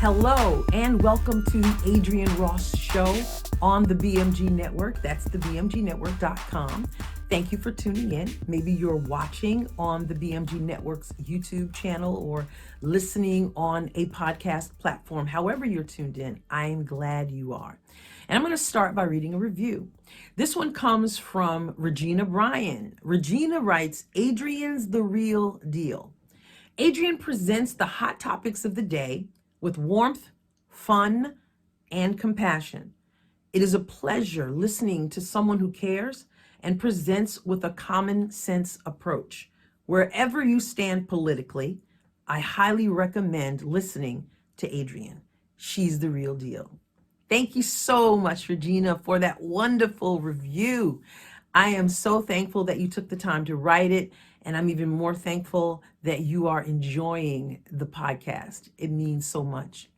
Hello and welcome to the Adrienne Ross Show on the BMG Network. That's the bmgnetwork.com. Thank you for tuning in. Maybe you're watching on the BMG Network's YouTube channel or listening on a podcast platform. However you're tuned in, I'm glad you are. And I'm going to start by reading a review. This one comes from Regina Bryan. Regina writes, Adrienne's the real deal. Adrienne presents the hot topics of the day with warmth, fun, and compassion. It is a pleasure listening to someone who cares and presents with a common sense approach. Wherever you stand politically, I highly recommend listening to Adrienne. She's the real deal. Thank you so much, Regina, for that wonderful review. I am so thankful that you took the time to write it, and I'm even more thankful that you are enjoying the podcast. It means so much.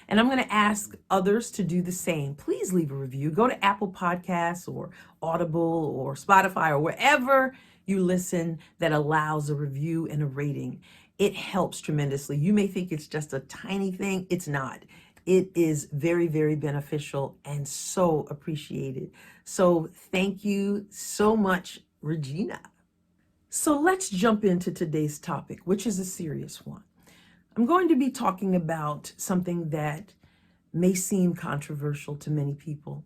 And I'm going to ask others to do the same. Please leave a review. Go to Apple Podcasts or Audible or Spotify or wherever you listen that allows a review and a rating. It helps tremendously. You may think it's just a tiny thing. It's not. It is very, very beneficial and so appreciated. So thank you so much, Regina. So let's jump into today's topic, which is a serious one. I'm going to be talking about something that may seem controversial to many people.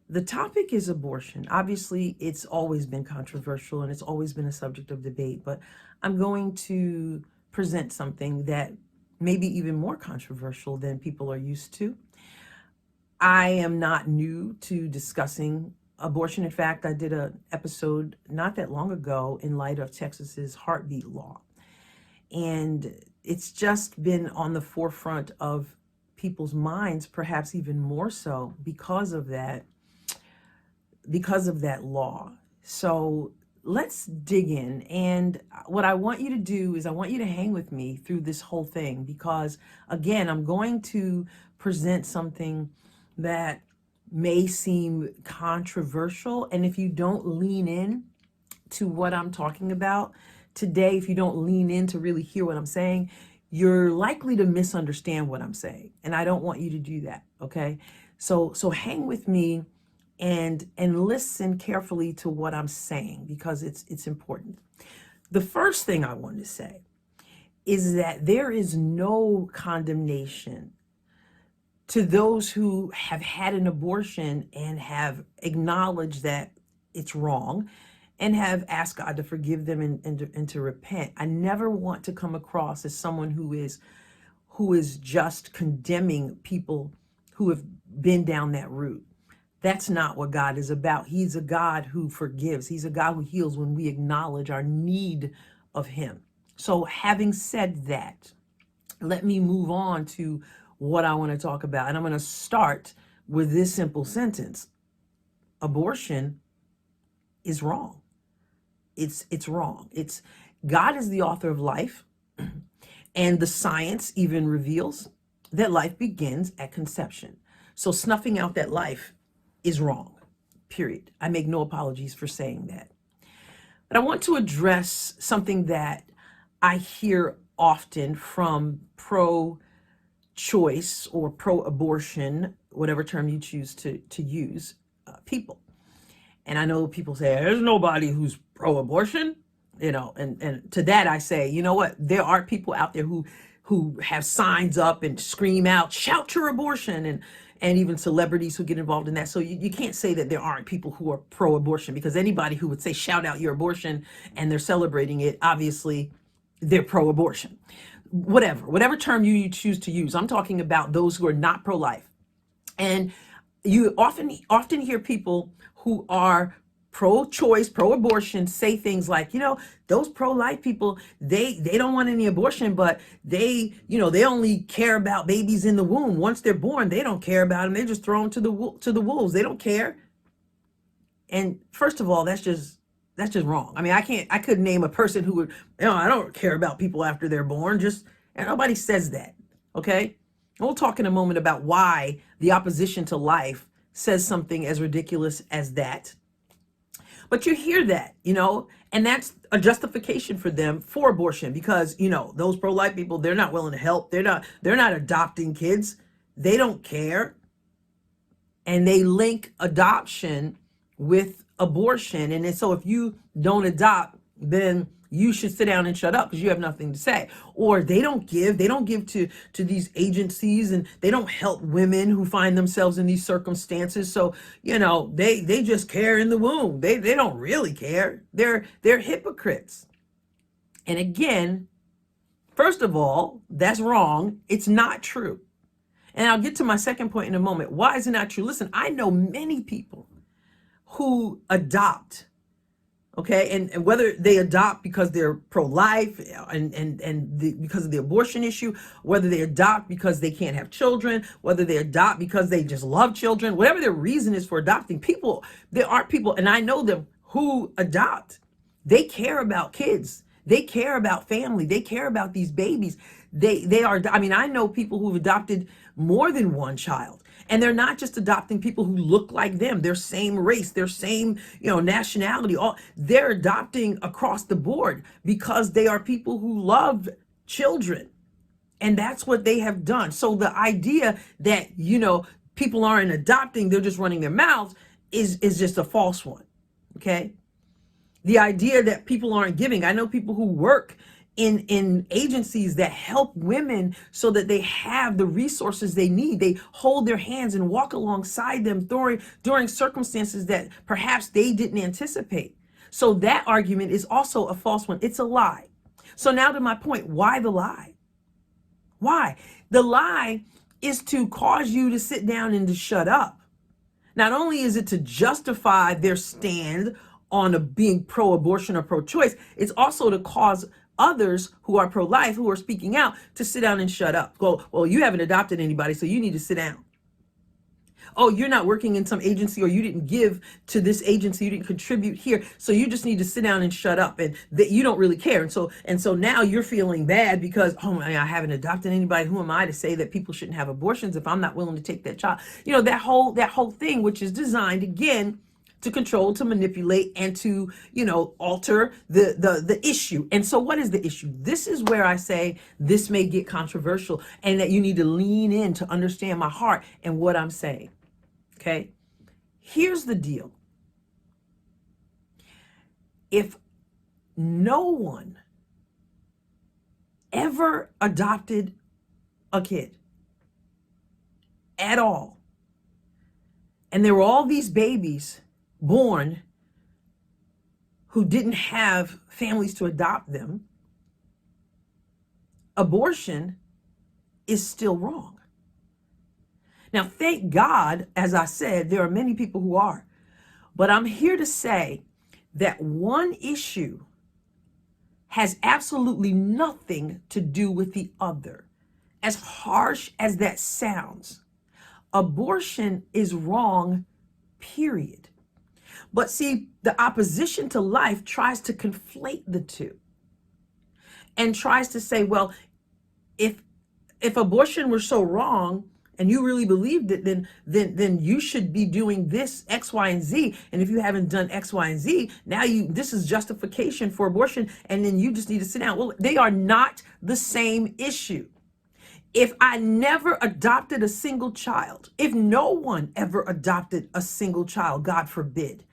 The topic is abortion. Obviously, it's always been controversial and it's always been a subject of debate, but I'm going to present something that may be even more controversial than people are used to. I am not new to discussing abortion. In fact, I did an episode not that long ago in light of Texas's heartbeat law. And it's just been on the forefront of people's minds, perhaps even more so because of that law. So let's dig in. And what I want you to do is I want you to hang with me through this whole thing, because again, I'm going to present something that may seem controversial. And if you don't lean in to what I'm talking about today, if you don't lean in to really hear what I'm saying, you're likely to misunderstand what I'm saying. And I don't want you to do that. Okay. So hang with me and listen carefully to what I'm saying, because it's important. The first thing I want to say is that there is no condemnation to those who have had an abortion and have acknowledged that it's wrong and have asked God to forgive them and to repent. I never want to come across as someone who is just condemning people who have been down that route. That's not what God is about. He's a God who forgives. He's a God who heals when we acknowledge our need of him. So having said that, let me move on to what I want to talk about. And I'm going to start with this simple sentence. Abortion is wrong. It's wrong. God is the author of life, and the science even reveals that life begins at conception. So snuffing out that life is wrong, period. I make no apologies for saying that. But I want to address something that I hear often from pro-choice or pro-abortion, whatever term you choose to use, people. And I know people say, there's nobody who's pro-abortion, and to that I say, you know what? There are people out there who have signs up and scream out, shout your abortion, and even celebrities who get involved in that. So you can't say that there aren't people who are pro-abortion, because anybody who would say shout out your abortion and they're celebrating it, obviously they're pro-abortion. Whatever term you choose to use. I'm talking about those who are not pro-life. And you often hear people who are pro-choice, pro-abortion say things like, those pro-life people, they don't want any abortion, but they only care about babies in the womb. Once they're born, they don't care about them. They just throw them to the wolves. They don't care. And first of all, that's just wrong. I mean, I couldn't name a person who would, I don't care about people after they're born. And nobody says that. Okay. And we'll talk in a moment about why the opposition to life says something as ridiculous as that. But you hear that, and that's a justification for them for abortion, because, those pro-life people, they're not willing to help. They're not adopting kids. they don't care, and they link adoption with abortion. And then, so if you don't adopt, then you should sit down and shut up because you have nothing to say. Or they don't give to these agencies, and they don't help women who find themselves in these circumstances. So, they just care in the womb. They don't really care. They're hypocrites. And again, first of all, that's wrong. It's not true. And I'll get to my second point in a moment. Why is it not true? Listen, I know many people who adopt, okay, and whether they adopt because they're pro-life because of the abortion issue, whether they adopt because they can't have children, whether they adopt because they just love children, whatever their reason is for adopting, there are people, and I know them, who adopt. They care about kids. They care about family. They care about these babies. I know people who've adopted more than one child, and they're not just adopting people who look like them, their same race, their same, nationality. They're adopting across the board because they are people who love children. And that's what they have done. So the idea that, people aren't adopting, they're just running their mouths is just a false one. Okay. The idea that people aren't giving. I know people who work in agencies that help women so that they have the resources they need. They hold their hands and walk alongside them during circumstances that perhaps they didn't anticipate. So that argument is also a false one. It's a lie. So now to my point, why the lie? Why? The lie is to cause you to sit down and to shut up. Not only is it to justify their stand on being pro-abortion or pro-choice, it's also to cause others who are pro-life, who are speaking out, to sit down and shut up. Go, well, you haven't adopted anybody, so you need to sit down. Oh, you're not working in some agency, or you didn't give to this agency, you didn't contribute here, so you just need to sit down and shut up, and that you don't really care. And so now you're feeling bad because, oh my, I haven't adopted anybody. Who am I to say that people shouldn't have abortions if I'm not willing to take that child? That whole thing, which is designed, again, to control, to manipulate, and to, alter the issue. And so what is the issue? This is where I say this may get controversial, and that you need to lean in to understand my heart and what I'm saying. Okay? Here's the deal. If no one ever adopted a kid at all, and there were all these babies born who didn't have families to adopt them, abortion is still wrong. Now, thank God, as I said, there are many people who are, but I'm here to say that one issue has absolutely nothing to do with the other. As harsh as that sounds, abortion is wrong, period. But see, the opposition to life tries to conflate the two and tries to say, well, if abortion were so wrong and you really believed it, then you should be doing this X, Y, and Z. And if you haven't done X, Y, and Z, now this is justification for abortion, and then you just need to sit down. Well, they are not the same issue. If I never adopted a single child, if no one ever adopted a single child, God forbid,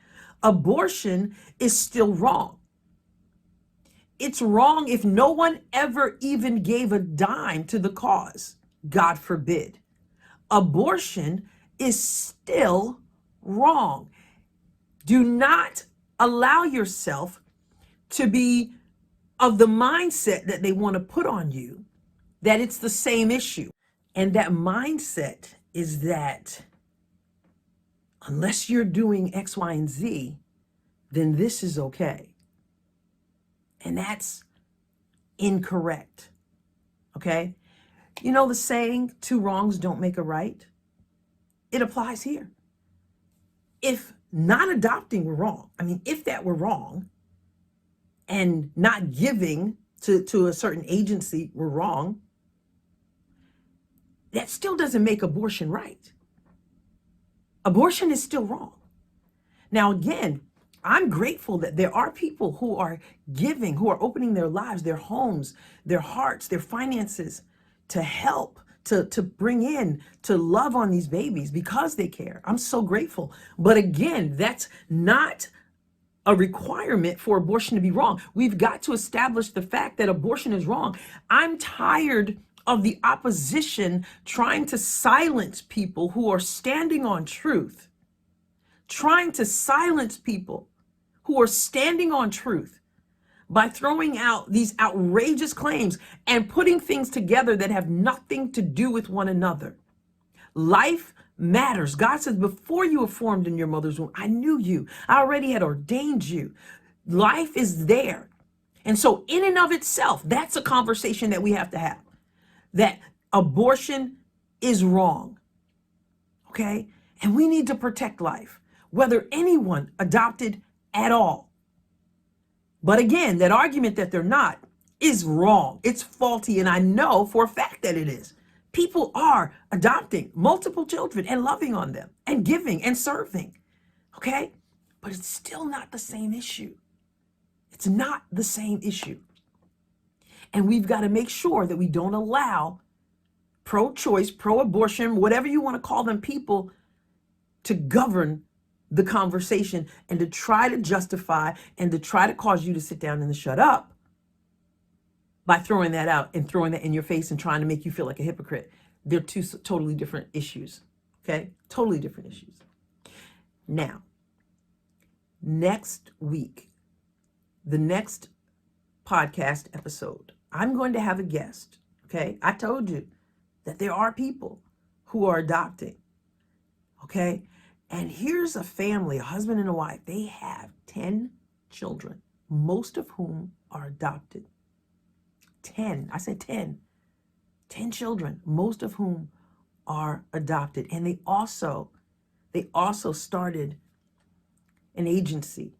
abortion is still wrong. It's wrong if no one ever even gave a dime to the cause, God forbid. Abortion is still wrong. Do not allow yourself to be of the mindset that they want to put on you, that it's the same issue. And that mindset is that unless you're doing X, Y, and Z, then this is okay. And that's incorrect. Okay? You know the saying, two wrongs don't make a right? It applies here. If not adopting were wrong, if that were wrong, and not giving to a certain agency were wrong, that still doesn't make abortion right. Abortion is still wrong. Now, again, I'm grateful that there are people who are giving, who are opening their lives, their homes, their hearts, their finances to help to bring in, to love on these babies because they care. I'm so grateful. But again, that's not a requirement for abortion to be wrong. We've got to establish the fact that abortion is wrong. I'm tired of the opposition trying to silence people who are standing on truth, trying to silence people who are standing on truth by throwing out these outrageous claims and putting things together that have nothing to do with one another. Life matters. God says, before you were formed in your mother's womb, I knew you. I already had ordained you. Life is there. And so in and of itself, that's a conversation that we have to have, that abortion is wrong. Okay? And we need to protect life, whether anyone adopted at all. But again, that argument that they're not is wrong. It's faulty. And I know for a fact that it is. People are adopting multiple children and loving on them and giving and serving. Okay? But it's still not the same issue. It's not the same issue. And we've got to make sure that we don't allow pro-choice, pro-abortion, whatever you want to call them, people to govern the conversation and to try to justify and to try to cause you to sit down and to shut up by throwing that out and throwing that in your face and trying to make you feel like a hypocrite. They're two totally different issues. Okay? Totally different issues. Now, next week, the next podcast episode, I'm going to have a guest. Okay? I told you that there are people who are adopting. Okay? And here's a family, a husband and a wife. They have 10 children, most of whom are adopted. 10, I said 10 children, most of whom are adopted. And they also started an agency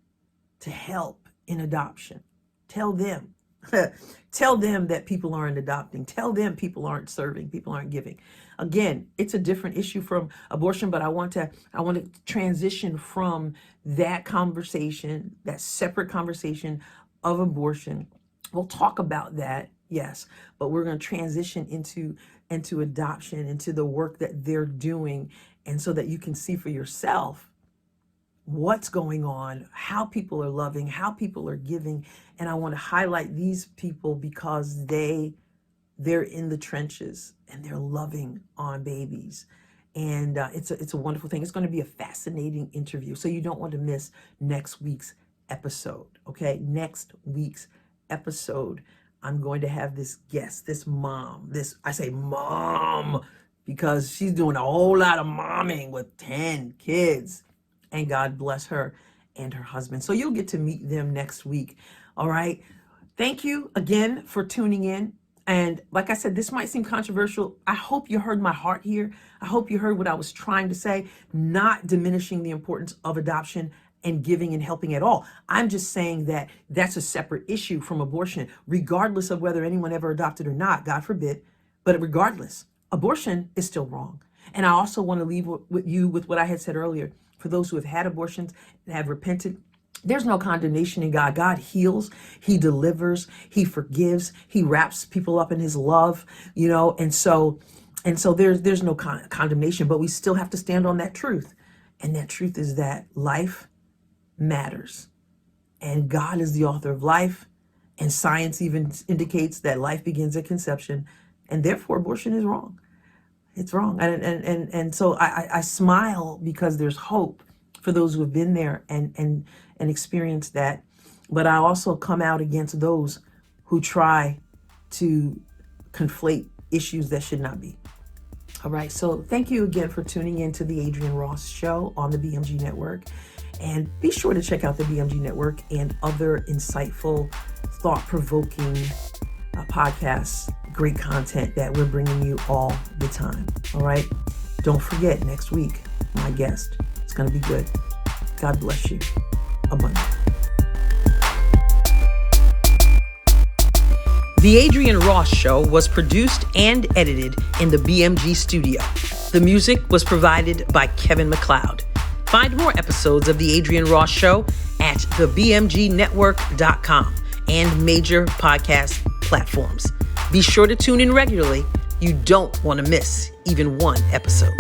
to help in adoption. Tell them that people aren't adopting. Tell them people aren't serving, people aren't giving. Again, it's a different issue from abortion, but I want to transition from that conversation, that separate conversation of abortion. We'll talk about that, yes, but we're going to transition into adoption, into the work that they're doing, and so that you can see for yourself what's going on, how people are loving, how people are giving. And I want to highlight these people because they're in the trenches and they're loving on babies. And it's a wonderful thing. It's going to be a fascinating interview. So you don't want to miss next week's episode. Okay. Next week's episode, I'm going to have this guest, this mom, I say mom, because she's doing a whole lot of momming with 10 kids. And God bless her and her husband. So you'll get to meet them next week. All right. Thank you again for tuning in. And like I said, this might seem controversial. I hope you heard my heart here. I hope you heard what I was trying to say, not diminishing the importance of adoption and giving and helping at all. I'm just saying that that's a separate issue from abortion, regardless of whether anyone ever adopted or not, God forbid. But regardless, abortion is still wrong. And I also want to leave with you with what I had said earlier. For those who have had abortions and have repented, there's no condemnation in God. God heals, he delivers, he forgives, he wraps people up in his love, and so there's no condemnation, but we still have to stand on that truth. And that truth is that life matters. And God is the author of life. And science even indicates that life begins at conception. And therefore, abortion is wrong. It's wrong. And so I smile because there's hope for those who have been there and experienced that. But I also come out against those who try to conflate issues that should not be. All right. So thank you again for tuning in to the Adrienne Ross Show on the BMG Network. And be sure to check out the BMG Network and other insightful, thought-provoking podcasts, great content that we're bringing you all the time. All right. Don't forget, next week, my guest. It's going to be good. God bless you. Abundant. The Adrienne Ross Show was produced and edited in the BMG studio. The music was provided by Kevin MacLeod. Find more episodes of The Adrienne Ross Show at thebmgnetwork.com and major podcast platforms. Be sure to tune in regularly You don't want to miss even one episode.